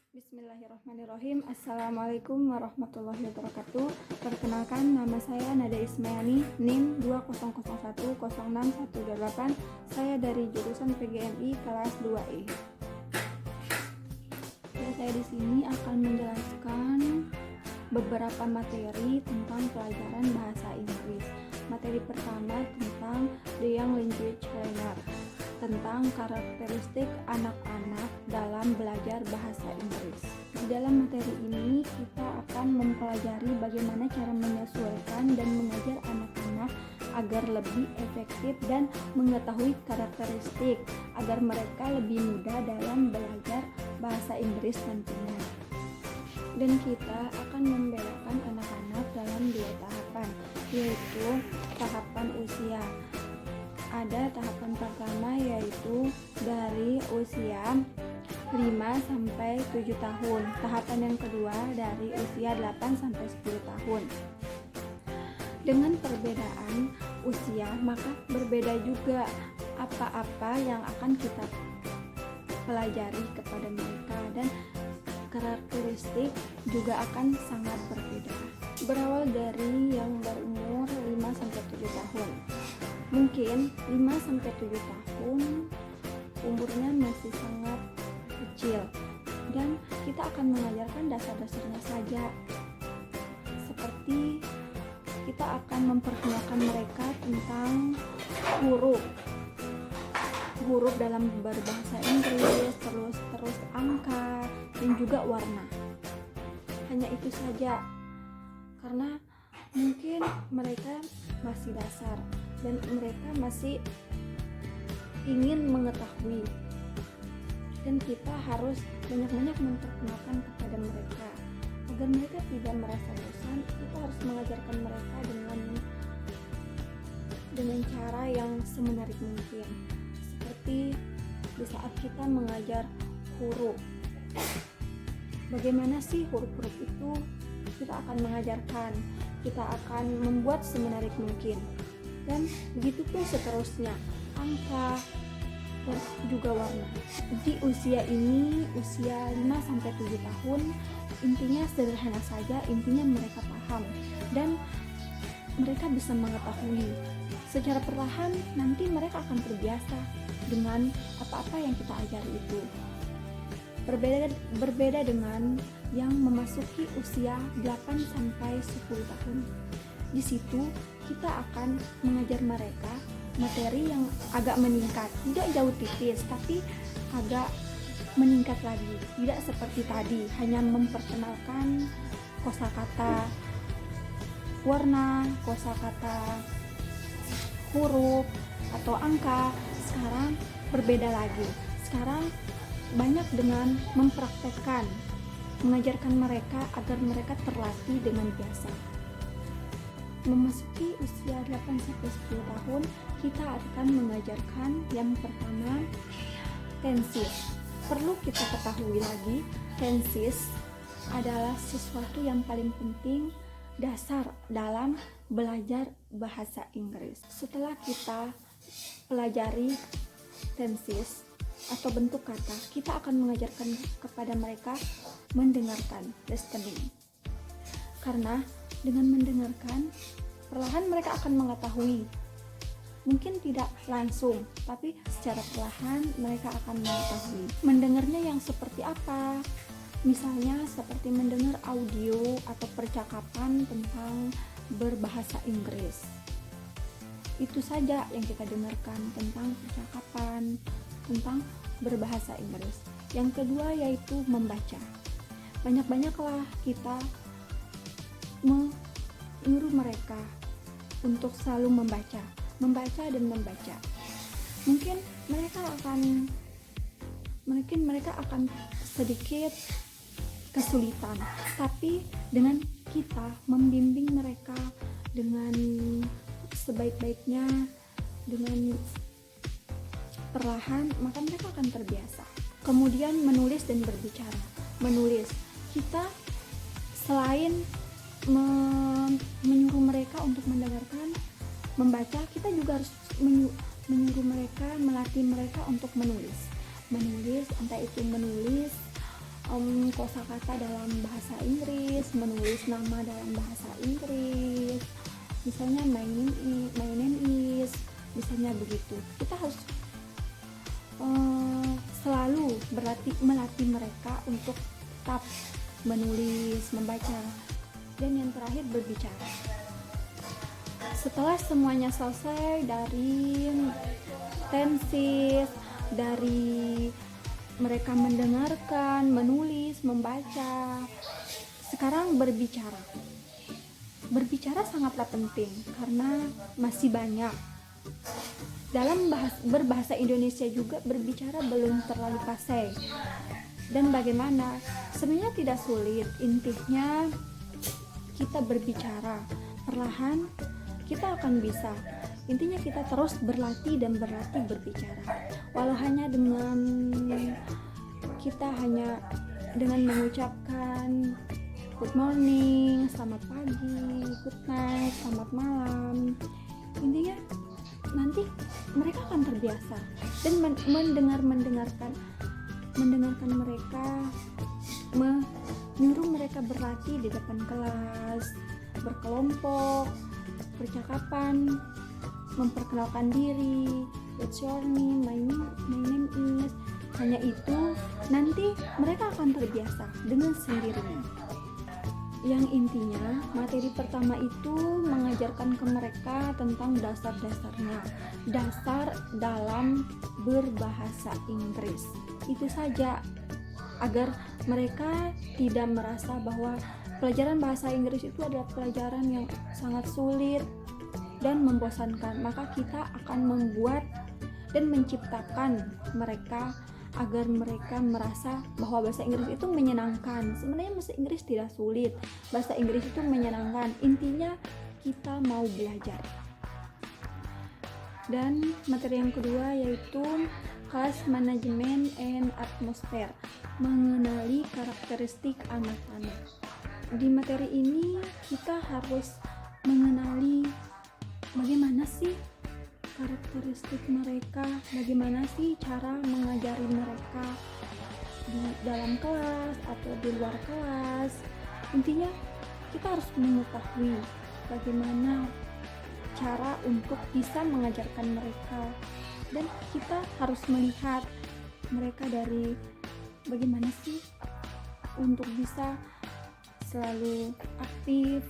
Bismillahirrahmanirrahim. Assalamualaikum warahmatullahi wabarakatuh. Perkenalkan, nama saya Nada Ismayani, NIM 20010618. Saya dari jurusan PGMI kelas 2E. Saya di sini akan menjelaskan beberapa materi tentang pelajaran bahasa Inggris. Materi pertama tentang The Young Language Learner, tentang karakteristik anak-anak dalam belajar bahasa Inggris. Di dalam materi ini kita akan mempelajari bagaimana cara menyesuaikan dan mengajar anak-anak agar lebih efektif dan mengetahui karakteristik agar mereka lebih mudah dalam belajar bahasa Inggris nantinya. Dan kita akan membedakan anak-anak dalam 2 tahapan, yaitu tahapan usia. Ada tahapan pertama yaitu dari usia 5 sampai 7 tahun. Tahapan yang kedua dari usia 8 sampai 10 tahun. Dengan perbedaan usia, maka berbeda juga apa-apa yang akan kita pelajari kepada mereka dan karakteristik juga akan sangat berbeda. Berawal dari yang berumur 5 sampai 7 tahun. Mungkin 5 sampai 7 tahun umurnya masih sangat kecil dan kita akan mengajarkan dasar-dasarnya saja. Seperti kita akan memperkenalkan mereka tentang huruf dalam berbahasa Inggris, terus angka dan juga warna. Hanya itu saja, karena mungkin mereka masih dasar dan mereka masih ingin mengetahui, dan kita harus banyak-banyak memperkenalkan kepada mereka agar mereka tidak merasa bosan. Kita harus mengajarkan mereka dengan cara yang semenarik mungkin, seperti di saat kita mengajar huruf. Bagaimana sih huruf-huruf itu? Kita akan mengajarkan, kita akan membuat semenarik mungkin. Dan begitu pun seterusnya, angka dan juga warna. Di usia ini, usia 5 sampai 7 tahun, intinya sederhana saja, intinya mereka paham dan mereka bisa mengetahui. Secara perlahan nanti mereka akan terbiasa dengan apa-apa yang kita ajari itu. Berbeda dengan yang memasuki usia 8 sampai 10 tahun. Di situ kita akan mengajar mereka materi yang agak meningkat, tidak jauh tipis tapi agak meningkat lagi. Tidak seperti tadi hanya memperkenalkan kosakata warna, kosakata huruf atau angka. Sekarang berbeda lagi. Sekarang banyak dengan mempraktekkan, mengajarkan mereka agar mereka terlatih dengan biasa. Memasuki usia 8 sampai 10 tahun, kita akan mengajarkan yang pertama tenses. Perlu kita ketahui lagi, tenses adalah sesuatu yang paling penting, dasar dalam belajar bahasa Inggris. Setelah kita pelajari tenses atau bentuk kata, kita akan mengajarkan kepada mereka mendengarkan, listening. Karena dengan mendengarkan, perlahan mereka akan mengetahui. Mungkin tidak langsung, tapi secara perlahan mereka akan mengetahui. Mendengarnya yang seperti apa? Misalnya seperti mendengar audio atau percakapan tentang berbahasa Inggris. Itu saja yang kita dengarkan tentang percakapan, tentang berbahasa Inggris. Yang kedua yaitu membaca. Banyak-banyaklah kita menyuruh mereka untuk selalu membaca dan membaca. Mungkin mereka akan sedikit kesulitan, tapi dengan kita membimbing mereka dengan sebaik-baiknya, dengan perlahan, maka mereka akan terbiasa. Kemudian menulis dan berbicara. Menulis, kita selain menyuruh mereka untuk mendengarkan, membaca, kita juga harus menyuruh mereka, melatih mereka untuk menulis, entah itu menulis kosakata dalam bahasa Inggris, menulis nama dalam bahasa Inggris, misalnya my name is, misalnya begitu. Kita harus selalu melatih mereka untuk tetap menulis, membaca, dan yang terakhir berbicara. Setelah semuanya selesai dari tenses, dari mereka mendengarkan, menulis, membaca, sekarang berbicara. Berbicara sangatlah penting karena masih banyak. Dalam berbahasa Indonesia juga berbicara belum terlalu fasih. Dan bagaimana? Sebenarnya tidak sulit. Intinya kita berbicara. Perlahan kita akan bisa. Intinya kita terus berlatih dan berlatih berbicara. Walau hanya kita hanya dengan mengucapkan good morning, selamat pagi, good night, selamat malam. Intinya nanti mereka akan terbiasa dan mendengarkan mereka, menyuruh mereka berlatih di depan kelas, berkelompok, percakapan, memperkenalkan diri, what's your name, my name is. Hanya itu nanti mereka akan terbiasa dengan sendirinya. Yang intinya materi pertama itu mengajarkan ke mereka tentang dasar-dasarnya, dasar dalam berbahasa Inggris. Itu saja, agar mereka tidak merasa bahwa pelajaran bahasa Inggris itu adalah pelajaran yang sangat sulit dan membosankan. Maka kita akan membuat dan menciptakan mereka agar mereka merasa bahwa bahasa Inggris itu menyenangkan. Sebenarnya bahasa Inggris tidak sulit, bahasa Inggris itu menyenangkan. Intinya kita mau belajar. Dan materi yang kedua yaitu Class Management and Atmosphere, mengenali karakteristik anak-anak. Di materi ini kita harus mengenali bagaimana sih karakteristik mereka, bagaimana sih cara mengajari mereka di dalam kelas atau di luar kelas. Intinya kita harus mengetahui bagaimana cara untuk bisa mengajarkan mereka, dan kita harus melihat mereka dari bagaimana sih untuk bisa selalu aktif.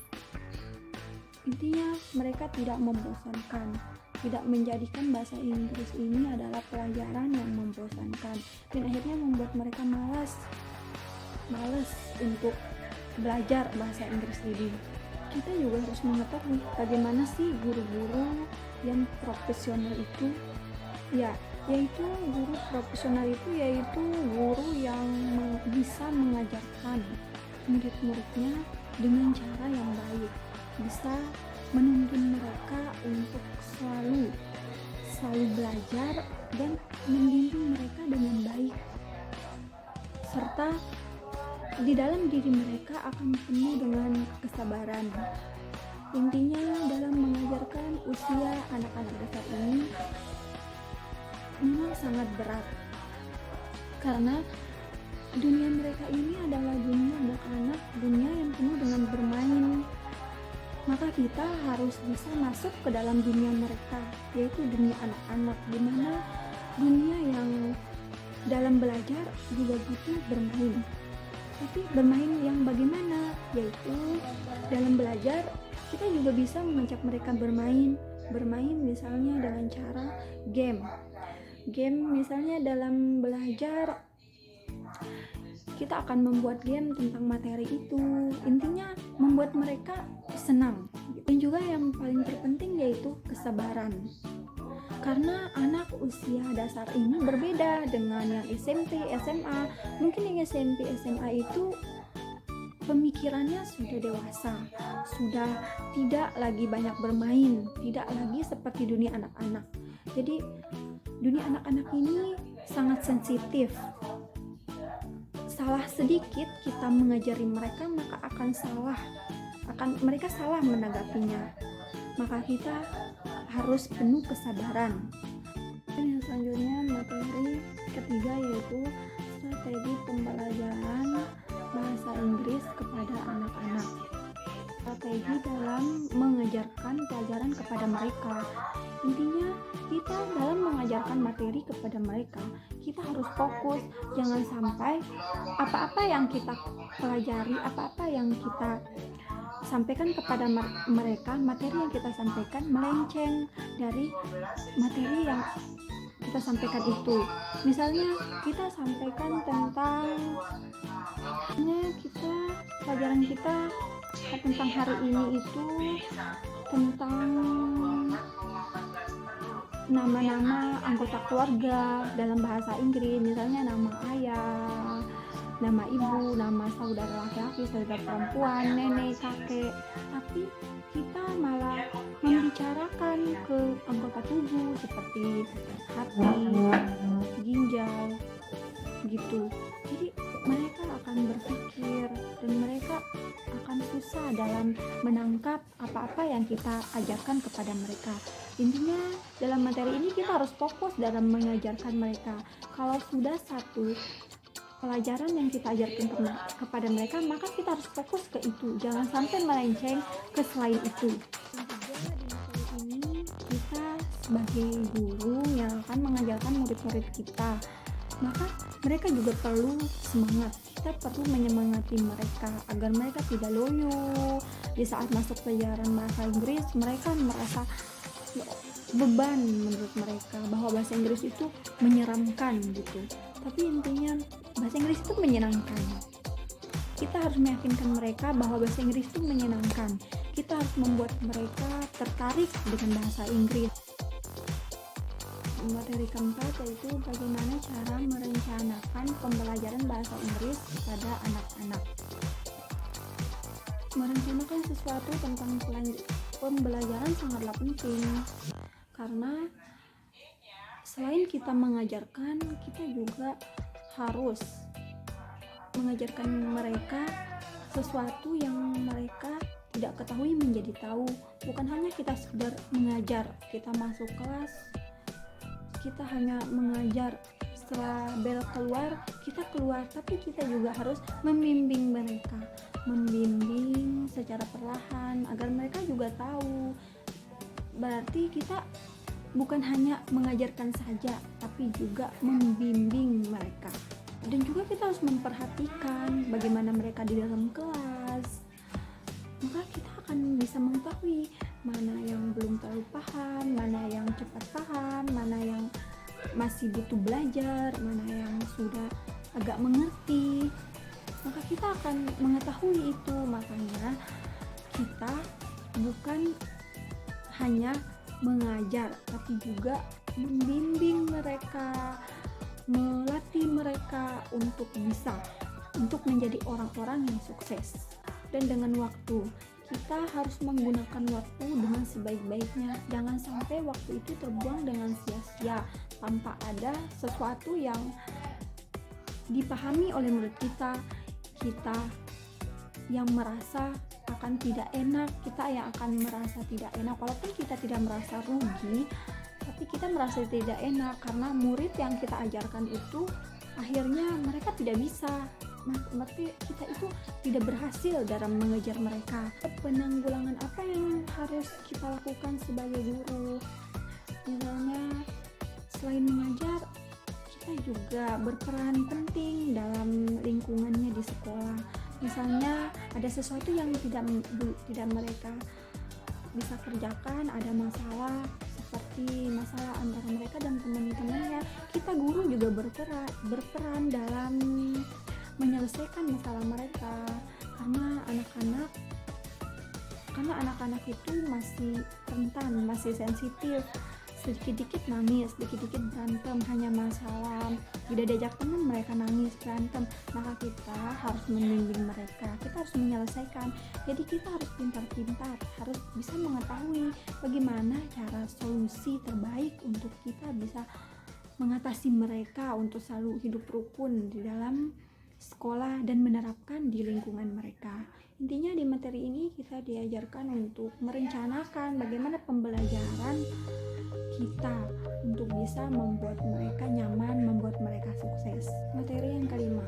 Intinya mereka tidak membosankan, tidak menjadikan bahasa Inggris ini adalah pelajaran yang membosankan dan akhirnya membuat mereka malas untuk belajar bahasa Inggris ini. Kita juga harus mengetahui bagaimana sih guru-guru yang profesional itu, yaitu guru profesional itu yaitu guru yang bisa mengajarkan murid-muridnya dengan cara yang baik, bisa menuntun mereka untuk selalu belajar dan membimbing mereka dengan baik, serta di dalam diri mereka akan penuh dengan kesabaran. Intinya dalam mengajarkan usia anak-anak dasar ini memang sangat berat, karena dunia mereka ini adalah dunia anak-anak, dunia yang penuh dengan bermain. Maka kita harus bisa masuk ke dalam dunia mereka, yaitu dunia anak-anak, dimana dunia yang dalam belajar juga butuh bermain. Tapi bermain yang bagaimana? Yaitu dalam belajar kita juga bisa mengajak mereka bermain misalnya dengan cara game misalnya. Dalam belajar kita akan membuat game tentang materi itu, intinya membuat mereka senang. Dan juga yang paling terpenting yaitu kesabaran, karena anak usia dasar ini berbeda dengan yang SMP, SMA. Mungkin yang SMP, SMA itu pemikirannya sudah dewasa, sudah tidak lagi banyak bermain, tidak lagi seperti dunia anak-anak. Jadi dunia anak-anak ini sangat sensitif. Salah sedikit kita mengajari mereka, maka mereka salah menanggapinya. Maka kita harus penuh kesabaran. Dan yang selanjutnya materi ketiga yaitu materi pembelajaran bahasa Inggris kepada anak-anak. Strategi dalam mengajarkan pelajaran kepada mereka. Intinya kita dalam mengajarkan materi kepada mereka, kita harus fokus, jangan sampai apa-apa yang kita pelajari, apa-apa yang kita sampaikan kepada mereka, materi yang kita sampaikan melenceng dari materi yang kita sampaikan itu. Misalnya kita sampaikan tentang pelajaran kita tentang hari ini itu tentang nama-nama anggota keluarga dalam bahasa Inggris, misalnya nama ayah, nama ibu, nama saudara laki-laki, saudara perempuan, nenek, kakek. Tapi kita malah membicarakan ke anggota tubuh seperti hati, ginjal, gitu. Jadi mereka akan berpikir dan mereka akan susah dalam menangkap apa-apa yang kita ajarkan kepada mereka. Intinya dalam materi ini kita harus fokus dalam mengajarkan mereka. Kalau sudah satu pelajaran yang kita ajarkan kepada mereka, maka kita harus fokus ke itu, jangan sampai melenceng ke selain itu. Dan juga di materi ini kita sebagai guru yang akan mengajarkan murid-murid kita, maka mereka juga perlu semangat. Kita perlu menyemangati mereka agar mereka tidak loyo. Di saat masuk pelajaran bahasa Inggris, mereka merasa beban menurut mereka bahwa bahasa Inggris itu menyeramkan gitu. Tapi intinya bahasa Inggris itu menyenangkan. Kita harus meyakinkan mereka bahwa bahasa Inggris itu menyenangkan. Kita harus membuat mereka tertarik dengan bahasa Inggris. Materi keempat yaitu bagaimana cara merencanakan pembelajaran bahasa Inggris kepada anak-anak. Merencanakan sesuatu tentang pembelajaran sangatlah penting, karena selain kita mengajarkan, kita juga harus mengajarkan mereka sesuatu yang mereka tidak ketahui menjadi tahu. Bukan hanya kita sekedar mengajar, kita masuk kelas, kita hanya mengajar, setelah bel keluar, kita keluar, tapi kita juga harus membimbing mereka, membimbing secara perlahan agar mereka juga tahu. Berarti kita bukan hanya mengajarkan saja, tapi juga membimbing mereka. Dan juga kita harus memperhatikan bagaimana mereka di dalam kelas. Maka kita akan bisa mengetahui mana yang belum terlalu paham, mana yang cepat paham, mana yang masih butuh belajar, mana yang sudah agak mengerti. Maka kita akan mengetahui itu. Makanya kita bukan hanya mengajar, tapi juga membimbing mereka, melatih mereka untuk menjadi orang-orang yang sukses. Dan dengan waktu, kita harus menggunakan waktu dengan sebaik-baiknya. Jangan sampai waktu itu terbuang dengan sia-sia tanpa ada sesuatu yang dipahami oleh murid kita. Kita yang merasa akan tidak enak, kita yang akan merasa tidak enak. Walaupun kita tidak merasa rugi, tapi kita merasa tidak enak karena murid yang kita ajarkan itu akhirnya mereka tidak bisa. Berarti kita itu tidak berhasil dalam mengejar mereka. Penanggulangan apa yang harus kita lakukan sebagai guru? Misalnya selain mengajar, kita juga berperan penting dalam lingkungannya di sekolah. Misalnya ada sesuatu yang tidak mereka bisa kerjakan, ada masalah seperti masalah antara mereka dan teman-temannya, kita guru juga berperan dalam menyelesaikan masalah mereka, karena anak-anak itu masih rentan, masih sensitif, sedikit-dikit nangis, sedikit-dikit berantem, hanya masalah tidak diajak teman mereka nangis, berantem. Maka kita harus membimbing mereka, kita harus menyelesaikan. Jadi kita harus pintar-pintar, harus bisa mengetahui bagaimana cara solusi terbaik untuk kita bisa mengatasi mereka untuk selalu hidup rukun di dalam sekolah dan menerapkan di lingkungan mereka. Intinya di materi ini kita diajarkan untuk merencanakan bagaimana pembelajaran kita, untuk bisa membuat mereka nyaman, membuat mereka sukses. Materi yang kelima,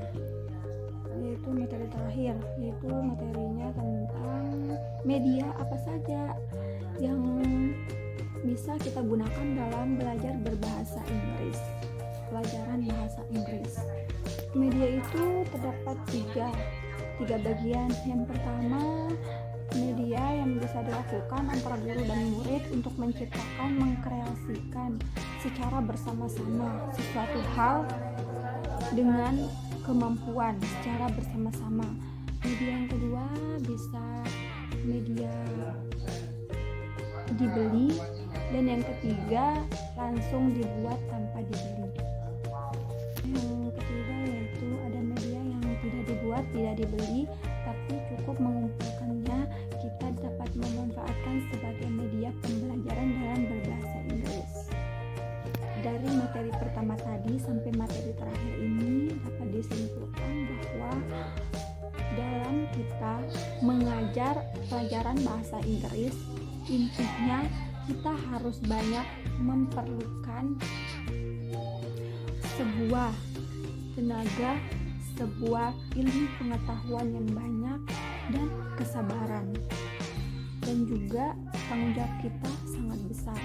yaitu materi terakhir, yaitu materinya tentang media apa saja yang bisa kita gunakan dalam belajar berbahasa Inggris. Pelajaran bahasa Inggris. Media itu terdapat tiga bagian. Yang pertama, media yang bisa dilakukan antara guru dan murid untuk menciptakan, mengkreasikan secara bersama-sama sesuatu hal dengan kemampuan secara bersama-sama. Media yang kedua bisa media dibeli, dan yang ketiga langsung dibuat tanpa dibeli. Yang ketiga yaitu ada media yang tidak dibuat, tidak dibeli, tapi cukup mengumpulkannya, kita dapat memanfaatkan sebagai media pembelajaran dalam berbahasa Inggris. Dari materi pertama tadi sampai materi terakhir ini dapat disimpulkan bahwa dalam kita mengajar pelajaran bahasa Inggris, intinya kita harus banyak memerlukan sebuah tenaga, sebuah ilmu pengetahuan yang banyak, dan kesabaran. Dan juga tanggung jawab kita sangat besar.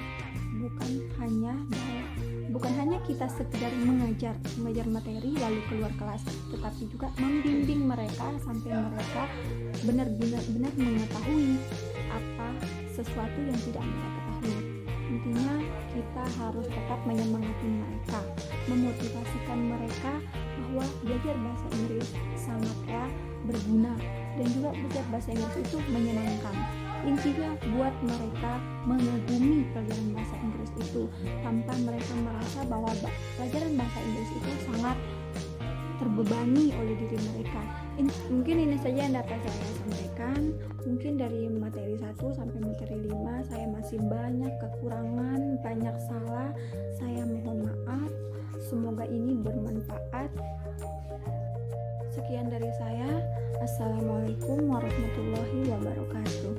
Bukan hanya kita sekedar mengajar materi lalu keluar kelas, tetapi juga membimbing mereka sampai mereka benar-benar mengetahui apa sesuatu yang tidak mereka ketahui. Intinya kita harus tetap menyemangati mereka, memotivasikan mereka bahwa belajar bahasa Inggris sangatlah berguna, dan juga belajar bahasa Inggris itu menyenangkan. Intinya buat mereka mengagumi pelajaran bahasa Inggris itu tanpa mereka merasa bahwa pelajaran bahasa Inggris itu sangat terbebani oleh diri mereka. Mungkin ini saja yang dapat saya sampaikan. Mungkin dari materi 1 sampai materi 5 saya masih banyak kekurangan, banyak salah. Saya mohon maaf. Semoga ini bermanfaat. Sekian dari saya. Assalamualaikum warahmatullahi wabarakatuh.